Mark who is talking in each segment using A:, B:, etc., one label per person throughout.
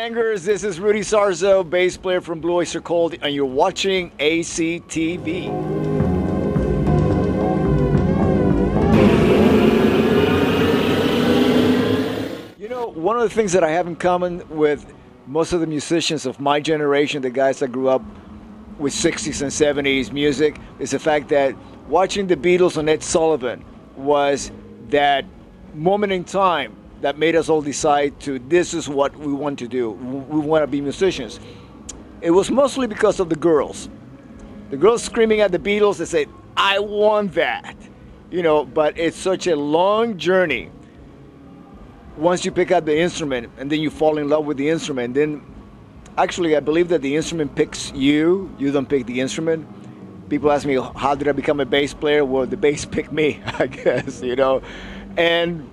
A: Bangers, this is Rudy Sarzo, bass player from Blue Oyster Cult, and you're watching ACtv. You know, one of the things that I have in common with most of the musicians of my generation, the guys that grew up with 60s and 70s music, is the fact that watching the Beatles and Ed Sullivan was that moment in time that made us all decide to, this is what we want to do. We want to be musicians. It was mostly because of the girls. The girls screaming at the Beatles, they said, I want that. You know, but it's such a long journey. Once you pick out the instrument and then you fall in love with the instrument, then actually I believe that the instrument picks you. You don't pick the instrument. People ask me, how did I become a bass player? Well, the bass picked me, I guess, you know. And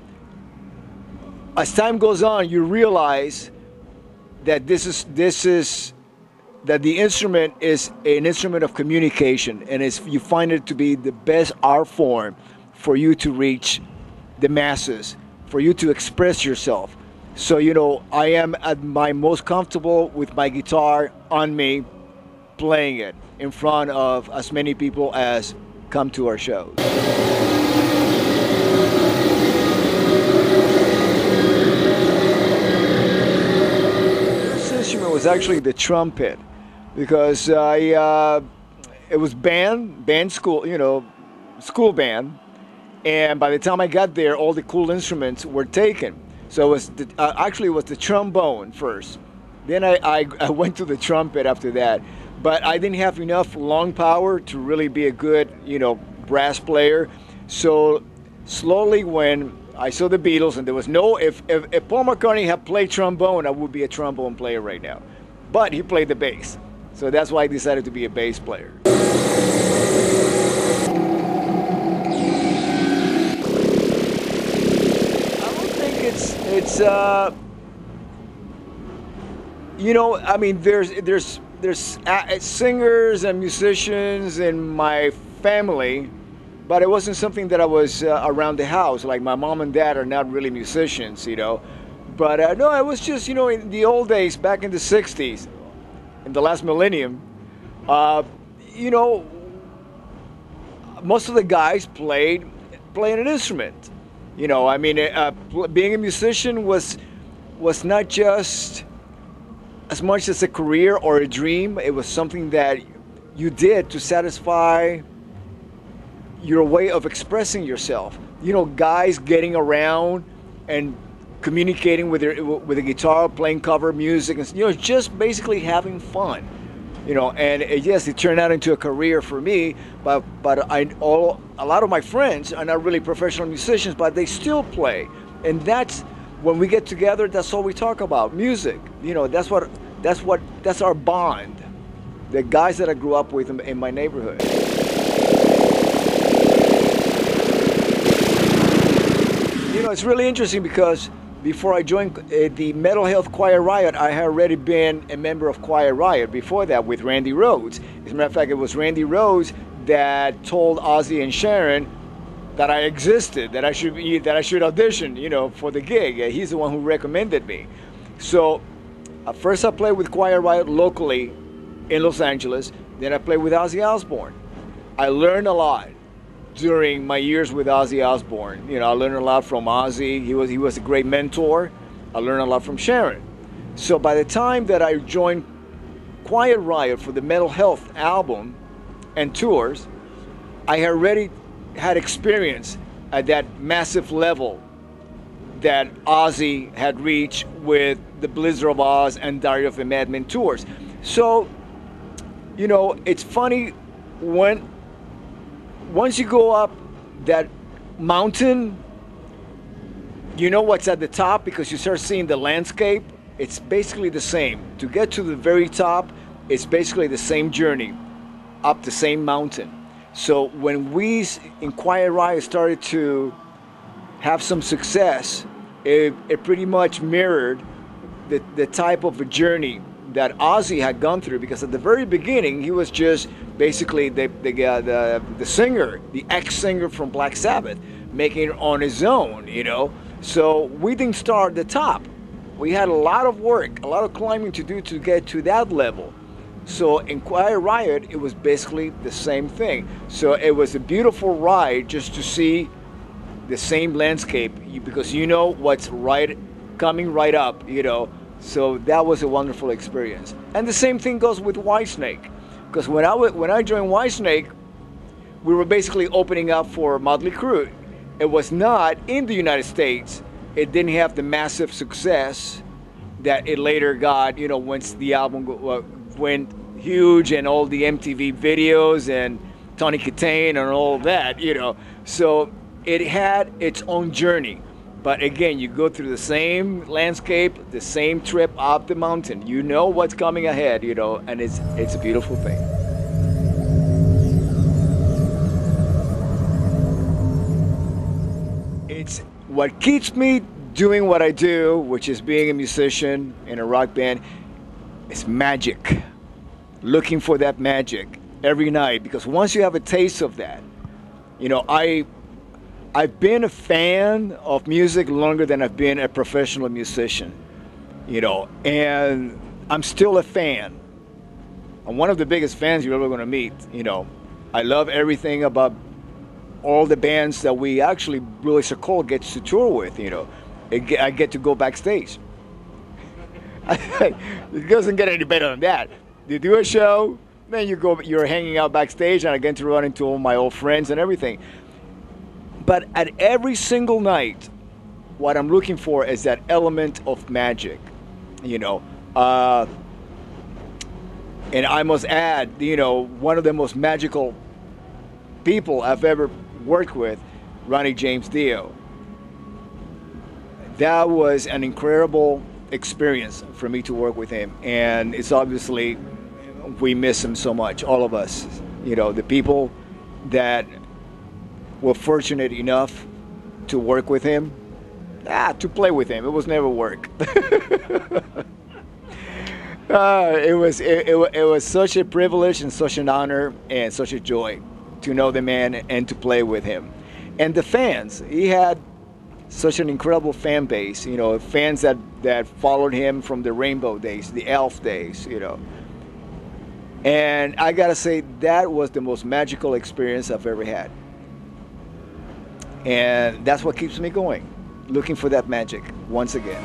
A: as time goes on, you realize that that the instrument is an instrument of communication, and you find it to be the best art form for you to reach the masses, for you to express yourself. So, you know, I am at my most comfortable with my guitar on me, playing it in front of as many people as come to our shows. Was actually the trumpet, because it was band school, you know, school band, and by the time I got there, all the cool instruments were taken. So it was actually it was the trombone first. Then I went to the trumpet after that, but I didn't have enough lung power to really be a good, you know, brass player. So slowly, when I saw the Beatles, and there was no, if Paul McCartney had played trombone, I would be a trombone player right now. But he played the bass. So that's why I decided to be a bass player. I don't think it's you know, I mean, there's singers and musicians in my family, but it wasn't something that I was around the house. Like, my mom and dad are not really musicians, you know. But no, it was just, you know, in the old days, back in the 60s, in the last millennium, you know, most of the guys played an instrument. You know, I mean, being a musician was not just as much as a career or a dream. It was something that you did to satisfy your way of expressing yourself. You know, guys getting around and communicating with a guitar, playing cover music, and, you know, just basically having fun. You know, and yes, it turned out into a career for me. But a lot of my friends are not really professional musicians, but they still play. And that's when we get together. That's all we talk about, music. You know, that's our bond. The guys that I grew up with in my neighborhood. You know, it's really interesting because before I joined the mental health Quiet Riot, I had already been a member of Quiet Riot before that with Randy Rhoads. As a matter of fact, it was Randy Rhoads that told Ozzy and Sharon that I existed, that I should audition, you know, for the gig. He's the one who recommended me. So first I played with Quiet Riot locally in Los Angeles. Then I played with Ozzy Osbourne. I learned a lot during my years with Ozzy Osbourne. You know, I learned a lot from Ozzy. He was a great mentor. I learned a lot from Sharon. So by the time that I joined Quiet Riot for the mental health album and tours, I had already had experience at that massive level that Ozzy had reached with the Blizzard of Oz and Diary of a Madman tours. So, you know, it's funny once you go up that mountain, you know what's at the top because you start seeing the landscape. It's basically the same. To get to the very top, it's basically the same journey up the same mountain. So when we in Quiet Riot started to have some success, it pretty much mirrored the type of a journey that Ozzy had gone through, because at the very beginning he was just basically the singer, the ex-singer from Black Sabbath, making it on his own, you know. So we didn't start at the top. we had a lot of work, a lot of climbing to do to get to that level. So in Quiet Riot, it was basically the same thing. So it was a beautiful ride just to see the same landscape, because you know what's coming right up, you know. So that was a wonderful experience. And the same thing goes with Whitesnake, because when I joined Whitesnake, we were basically opening up for Motley Crue. It was not in the United States. It didn't have the massive success that it later got, you know, once the album went huge and all the MTV videos and Tony Katane and all that, you know. So it had its own journey. But again, you go through the same landscape, the same trip up the mountain. You know what's coming ahead, you know, and it's a beautiful thing. It's what keeps me doing what I do, which is being a musician in a rock band. It's magic. Looking for that magic every night, because once you have a taste of that, you know, I've been a fan of music longer than I've been a professional musician, you know, and I'm still a fan. I'm one of the biggest fans you're ever going to meet, you know. I love everything about all the bands that we actually, Rudy Sarzo gets to tour with, you know. I get to go backstage. It doesn't get any better than that. You do a show, then you're hanging out backstage, and I get to run into all my old friends and everything. But at every single night, what I'm looking for is that element of magic, you know. And I must add, you know, one of the most magical people I've ever worked with, Ronnie James Dio. That was an incredible experience for me to work with him, and it's obviously, we miss him so much, all of us, you know, the people that were fortunate enough to work with him, to play with him. It was never work. It was such a privilege and such an honor and such a joy to know the man and to play with him. And the fans, he had such an incredible fan base, you know, fans that followed him from the Rainbow days, the Elf days, you know. And I gotta say, that was the most magical experience I've ever had. And that's what keeps me going, looking for that magic once again.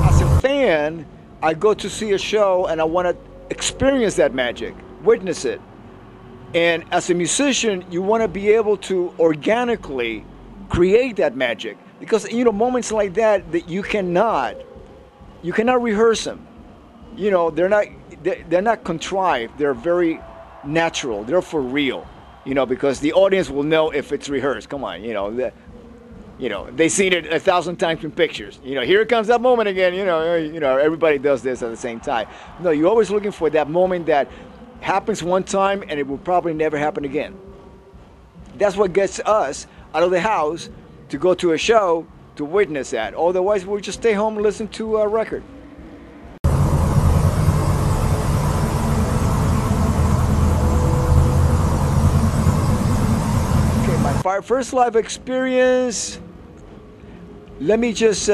A: As a fan, I go to see a show and I want to experience that magic, witness it. And as a musician, you want to be able to organically create that magic. Because, you know, moments like that you cannot rehearse them. You know, they're not contrived. They're very natural. They're for real. You know, because the audience will know if it's rehearsed. Come on, you know, they've seen it 1,000 times in pictures. You know, here comes that moment again. You know, everybody does this at the same time. No, you're always looking for that moment that happens one time and it will probably never happen again. That's what gets us out of the house to go to a show to witness that. Otherwise, we'll just stay home and listen to a record. Okay, my first live experience, let me just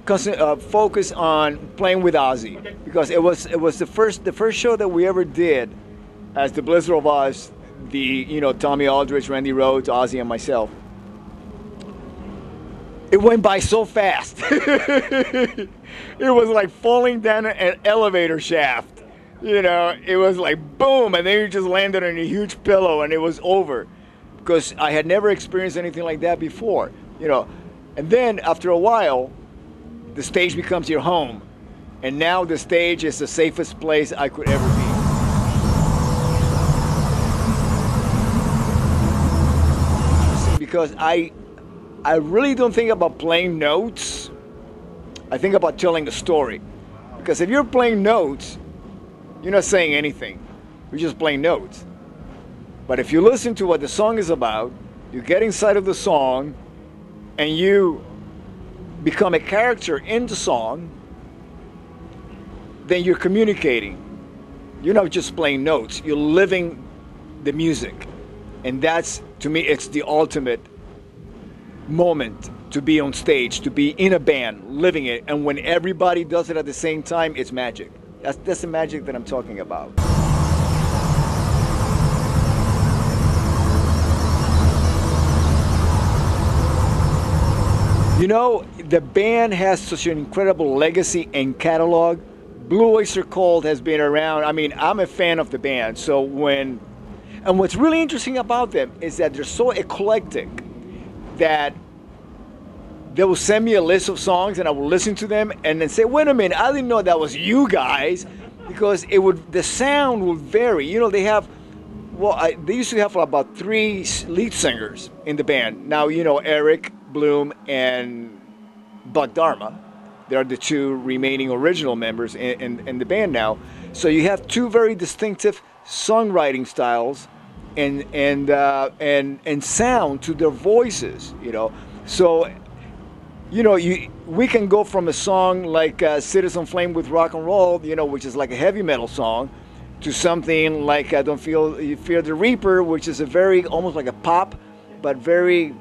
A: focus on playing with Ozzy. Okay. Because it was the first show that we ever did as the Blizzard of Oz, Tommy Aldridge, Randy Rhoads, Ozzy, and myself. It went by so fast. It was like falling down an elevator shaft. You know, it was like boom, and then you just landed on a huge pillow and it was over. Because I had never experienced anything like that before, you know. And then after a while, the stage becomes your home. And now the stage is the safest place I could ever be. Because I really don't think about playing notes. I think about telling a story. Because if you're playing notes, you're not saying anything. You're just playing notes. But if you listen to what the song is about, you get inside of the song, and you become a character in the song, then you're communicating. You're not just playing notes, you're living the music. And that's, to me, it's the ultimate moment to be on stage, to be in a band, living it. And when everybody does it at the same time, it's magic. That's the magic that I'm talking about. You know, the band has such an incredible legacy and catalog. Blue Oyster Cult has been around. I mean, I'm a fan of the band. So and what's really interesting about them is that they're so eclectic that they will send me a list of songs and I will listen to them and then say, wait a minute, I didn't know that was you guys, because the sound will vary. You know, they used to have about 3 lead singers in the band. Now, you know, Eric Bloom and Buck Dharma. They are the 2 remaining original members in the band now. So you have 2 very distinctive songwriting styles and sound to their voices, you know. So, you know, we can go from a song like Citizen Flame with Rock and Roll, you know, which is like a heavy metal song, to something like Don't Fear the Reaper, which is almost like a pop, but very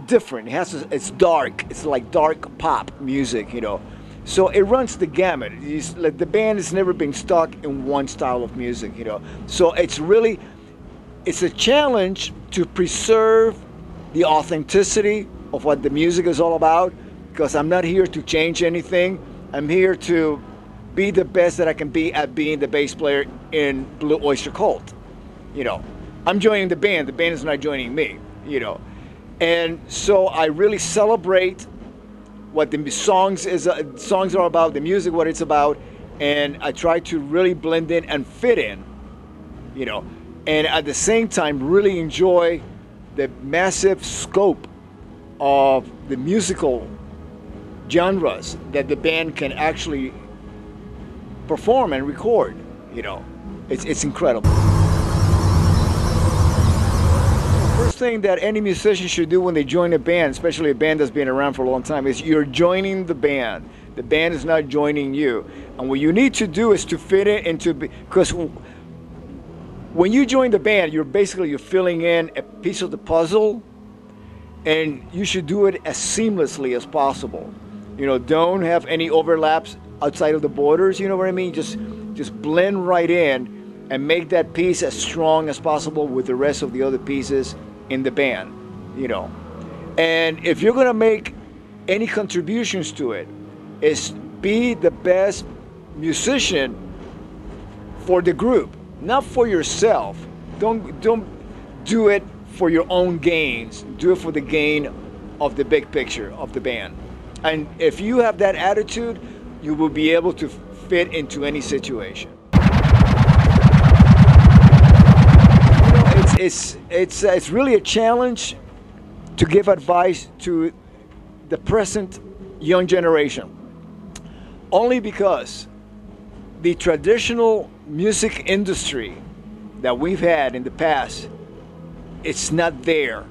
A: different. It's dark. It's like dark pop music, you know. So it runs the gamut. The band has never been stuck in one style of music, you know. So it's a challenge to preserve the authenticity of what the music is all about, because I'm not here to change anything. I'm here to be the best that I can be at being the bass player in Blue Oyster Cult. You know, I'm joining the band is not joining me, you know. And so I really celebrate what the songs are about, the music, what it's about, and I try to really blend in and fit in, you know, and at the same time really enjoy the massive scope of the musical genres that the band can actually perform and record, you know. It's incredible. First thing that any musician should do when they join a band, especially a band that's been around for a long time, is you're joining the band. The band is not joining you. And what you need to do is to fit it into, because when you join the band, you're filling in a piece of the puzzle, and you should do it as seamlessly as possible. You know, don't have any overlaps outside of the borders, you know what I mean? Just blend right in and make that piece as strong as possible with the rest of the other pieces in the band, you know. And if you're gonna make any contributions to it, is be the best musician for the group, not for yourself. Don't do it for your own gains. Do it for the gain of the big picture of the band. And if you have that attitude, you will be able to fit into any situation. It's really a challenge to give advice to the present young generation, only because the traditional music industry that we've had in the past, it's not there.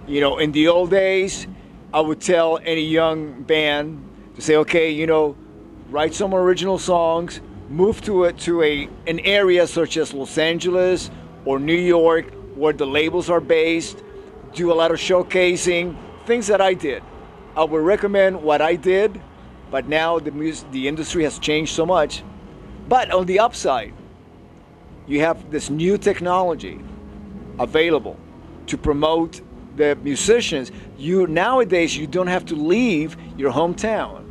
A: You know, in the old days, I would tell any young band to say, okay, you know, write some original songs, move to an area such as Los Angeles or New York, where the labels are based, do a lot of showcasing, things that I did. I would recommend what I did, but now the industry has changed so much. But on the upside, you have this new technology available to promote the musicians. Nowadays, you don't have to leave your hometown.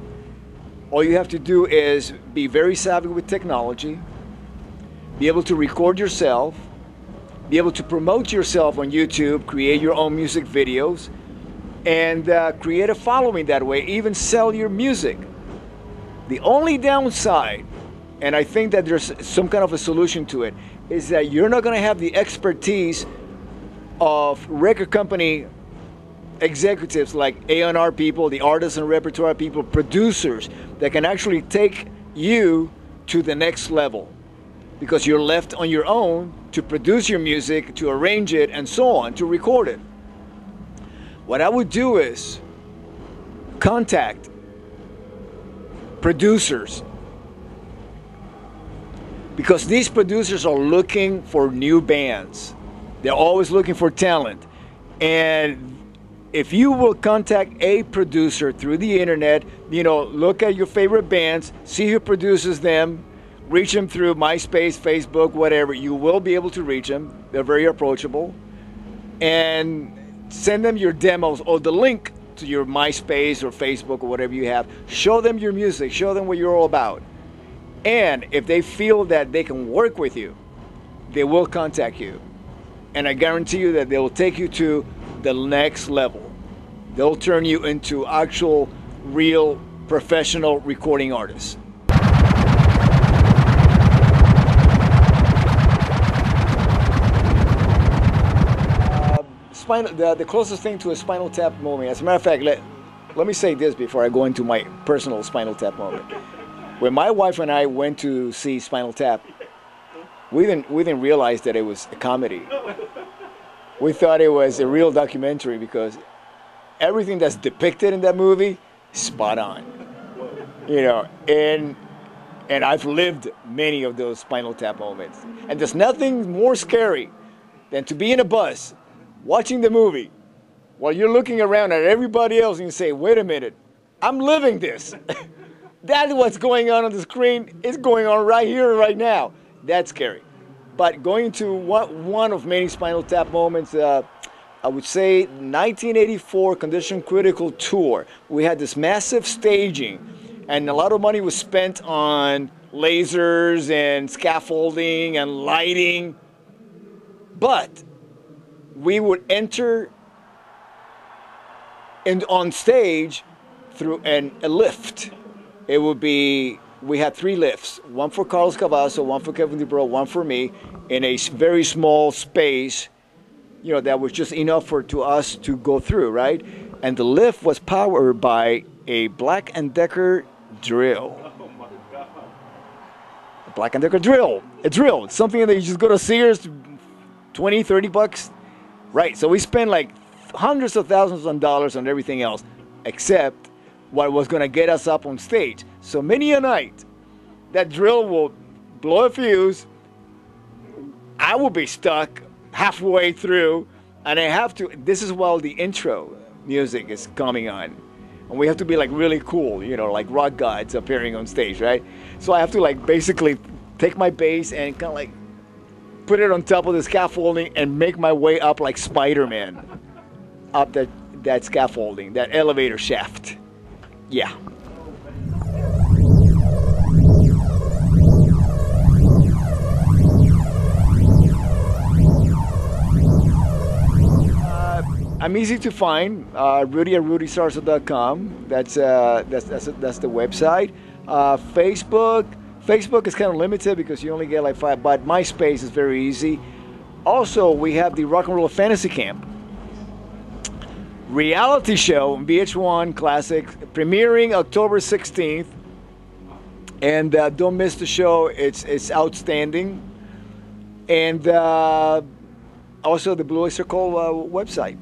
A: All you have to do is be very savvy with technology, be able to record yourself, be able to promote yourself on YouTube, create your own music videos, and create a following that way, even sell your music. The only downside, and I think that there's some kind of a solution to it, is that you're not going to have the expertise of record company executives like A&R people, the artists and repertoire people, producers that can actually take you to the next level, because you're left on your own to produce your music, to arrange it, and so on, to record it. What I would do is contact producers because these producers are looking for new bands. They're always looking for talent. And if you will contact a producer through the internet, you know, look at your favorite bands, see who produces them, reach them through MySpace, Facebook, whatever, you will be able to reach them. They're very approachable. And send them your demos or the link to your MySpace or Facebook or whatever you have. Show them your music, show them what you're all about. And if they feel that they can work with you, they will contact you. And I guarantee you that they will take you to the next level. They'll turn you into actual, real, professional recording artists. The closest thing to a Spinal Tap moment, as a matter of fact, let me say this before I go into my personal Spinal Tap moment. When my wife and I went to see Spinal Tap, we didn't realize that it was a comedy. We thought it was a real documentary because everything that's depicted in that movie is spot on. You know, and I've lived many of those Spinal Tap moments. And there's nothing more scary than to be in a bus watching the movie while you're looking around at everybody else and you say, wait a minute, I'm living this. That's what's going on the screen. It's going on right here, right now. That's scary. But going to one of many Spinal Tap moments, I would say 1984 Condition Critical Tour. We had this massive staging and a lot of money was spent on lasers and scaffolding and lighting. But we would enter on stage through a lift. It would be, we had 3 lifts, one for Carlos Cavazo, one for Kevin DuBrow, one for me, in a very small space, you know, that was just enough to us to go through, right? And the lift was powered by a Black & Decker drill.
B: Oh my God.
A: A Black & Decker drill, a drill. It's something that you just go to Sears, 20, 30 bucks. Right, so we spent like hundreds of thousands of dollars on everything else, except what was gonna get us up on stage. So many a night, that drill will blow a fuse, I will be stuck halfway through, and I have to, this is while the intro music is coming on. And we have to be like really cool, you know, like rock gods appearing on stage, right? So I have to like basically take my bass and kind of like put it on top of the scaffolding and make my way up like Spider-Man up that scaffolding, that elevator shaft. Yeah. I'm easy to find. Rudy at RudySarzo.com. That's the website. Facebook is kind of limited because you only get like 5, but MySpace is very easy. Also, we have the Rock and Roll Fantasy Camp reality show, VH1 Classic, premiering October 16th. And don't miss the show. It's outstanding. And also the Blue Oyster Call website.